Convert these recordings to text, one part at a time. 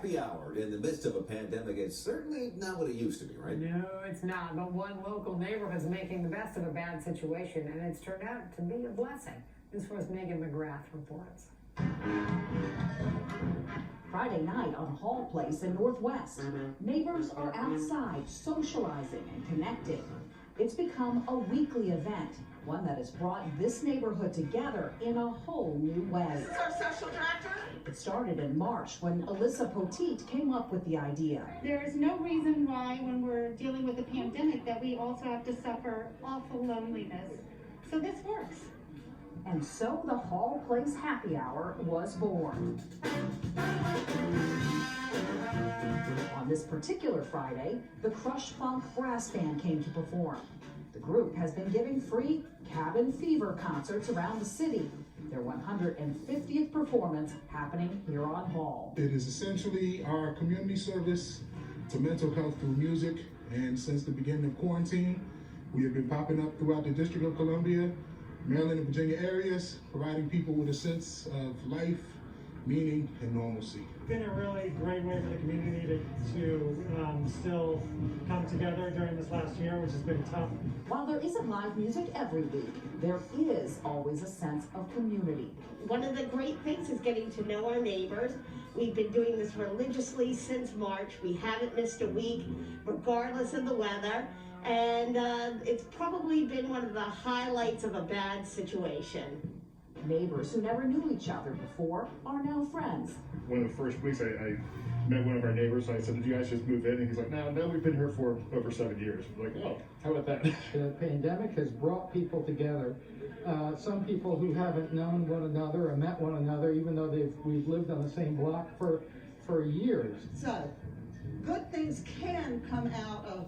happy hour in the midst of a pandemic. It's certainly not what it used to be, right? No, it's not. But one local neighborhood is making the best of a bad situation, and it's turned out to be a blessing. This was McGrath reports. Friday night on Hall Place in Northwest. Neighbors are outside socializing and connecting. It's become a weekly event, one that has brought this neighborhood together in a whole new way. This is our social director. It started in March when Alyssa Poteet came up with the idea. There is no reason why, when we're dealing with a pandemic, that we also have to suffer awful loneliness. So this works. And so the Hall Place Happy Hour was born. On this particular Friday, the Crush Funk Brass Band came to perform. The group has been giving free Cabin Fever concerts around the city. Their 150th performance happening here on Hall. It is essentially our community service to mental health through music, and since the beginning of quarantine, we have been popping up throughout the District of Columbia, Maryland and Virginia areas, providing people with a sense of life, meaning, and normalcy. It's been a really great way for the community to still come together during this last year, which has been tough. While there isn't live music every week, there is always a sense of community. One of the great things is getting to know our neighbors. We've been doing this religiously since March. We haven't missed a week, regardless of the weather. And it's probably been one of the highlights of a bad situation. Neighbors who never knew each other before are now friends. One of the first weeks I met one of our neighbors, and I said, did you guys just move in? And he's like, no, we've been here for over 7 years. I'm like, oh, how about that? The pandemic has brought people together. Some people who haven't known one another or met one another, even though we've lived on the same block for years. So, good things can come out of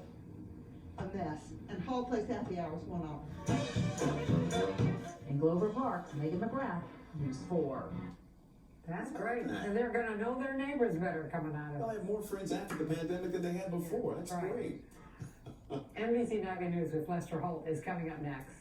a mess, and Hall Place Happy Hour is one of them. In Glover Park, McGrath, News 4. That's great. And they're going to know their neighbors better coming out of They'll it. have more friends after the pandemic than they had before. That's Right. great. NBC News with Lester Holt is coming up next.